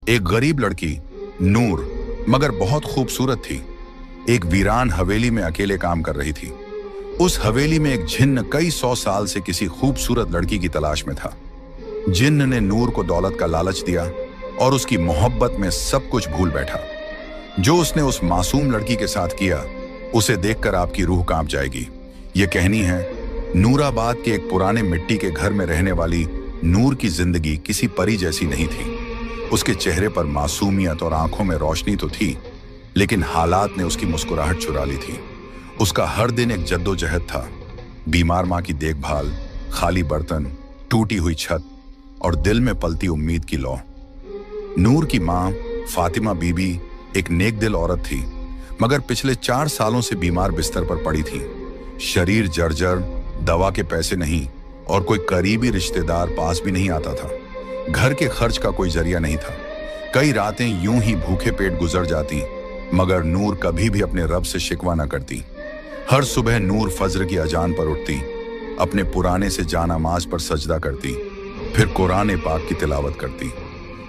एक गरीब लड़की नूर मगर बहुत खूबसूरत थी, एक वीरान हवेली में अकेले काम कर रही थी। उस हवेली में एक जिन्न कई 100 साल से किसी खूबसूरत लड़की की तलाश में था। जिन्न ने नूर को दौलत का लालच दिया और उसकी मोहब्बत में सब कुछ भूल बैठा। जो उसने उस मासूम लड़की के साथ किया, उसे देखकर आपकी रूह कांप जाएगी। ये कहानी है नूराबाद के एक पुराने मिट्टी के घर में रहने वाली नूर की जिंदगी किसी परी जैसी नहीं थी। उसके चेहरे पर मासूमियत और आंखों में रोशनी तो थी, लेकिन हालात ने उसकी मुस्कुराहट चुरा ली थी। उसका हर दिन एक जद्दोजहद था। बीमार माँ की देखभाल, खाली बर्तन, टूटी हुई छत और दिल में पलती उम्मीद की लौ। नूर की माँ फातिमा बीबी एक नेक दिल औरत थी, मगर पिछले 4 सालों से बीमार बिस्तर पर पड़ी थी। शरीर जर्जर, दवा के पैसे नहीं और कोई करीबी रिश्तेदार पास भी नहीं आता था। घर के खर्च का कोई जरिया नहीं था। कई रातें यूं ही भूखे पेट गुजर जाती, मगर नूर कभी भी अपने रब से शिकवा न करती। हर सुबह नूर फज्र की अजान पर उठती, अपने पुराने से जानामाज पर सजदा करती, फिर कुरान पाक की तिलावत करती।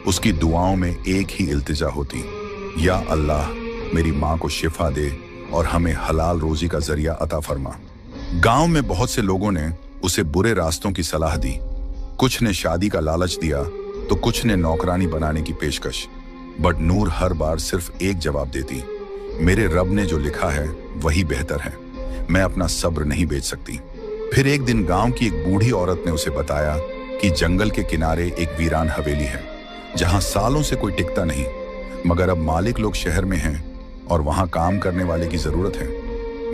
उसकी दुआओं में एक ही इल्तिजा होती, या अल्लाह मेरी माँ को शिफा दे और हमें हलाल रोजी का जरिया अता फरमा। गांव में बहुत से लोगों ने उसे बुरे रास्तों की सलाह दी। कुछ ने शादी का लालच दिया तो कुछ ने नौकरानी बनाने की पेशकश। बट नूर हर बार सिर्फ एक जवाब देती, मेरे रब ने जो लिखा है वही बेहतर है, मैं अपना सब्र नहीं बेच सकती। फिर एक दिन गांव की एक बूढ़ी औरत ने उसे बताया कि जंगल के किनारे एक वीरान हवेली है, जहां सालों से कोई टिकता नहीं, मगर अब मालिक लोग शहर में हैं और वहां काम करने वाले की जरूरत है।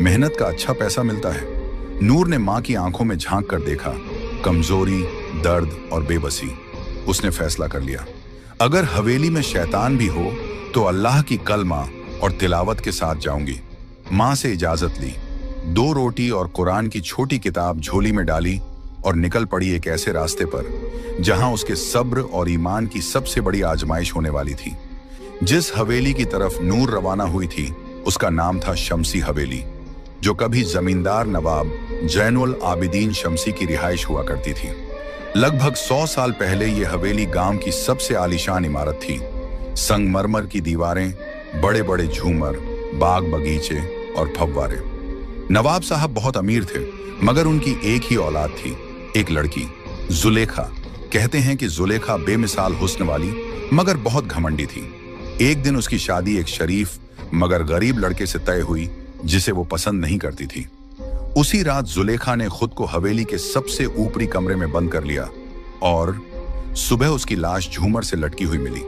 मेहनत का अच्छा पैसा मिलता है। नूर ने माँ की आंखों में झांक कर देखा, कमजोरी, दर्द और बेबसी। उसने फैसला कर लिया, अगर हवेली में शैतान भी हो तो अल्लाह की कलमा और तिलावत के साथ जाऊंगी। माँ से इजाजत ली, 2 रोटी और कुरान की छोटी किताब झोली में डाली और निकल पड़ी एक ऐसे रास्ते पर जहां उसके सब्र और ईमान की सबसे बड़ी आजमाइश होने वाली थी। जिस हवेली की तरफ नूर रवाना हुई थी, उसका नाम था शमसी हवेली, जो कभी जमींदार नवाब जैनुल आबिदीन शमसी की रिहाइश हुआ करती थी। लगभग 100 साल पहले यह हवेली गांव की सबसे आलीशान इमारत थी। संगमरमर की दीवारें, बड़े बड़े झूमर, बाग बगीचे और फव्वारे। नवाब साहब बहुत अमीर थे, मगर उनकी एक ही औलाद थी, एक लड़की, जुलेखा। कहते हैं कि जुलेखा बेमिसाल हुस्न वाली मगर बहुत घमंडी थी। एक दिन उसकी शादी एक शरीफ मगर गरीब लड़के से तय हुई, जिसे वो पसंद नहीं करती थी। उसी रात जुलेखा ने खुद को हवेली के सबसे ऊपरी कमरे में बंद कर लिया और सुबह उसकी लाश झूमर से लटकी हुई मिली।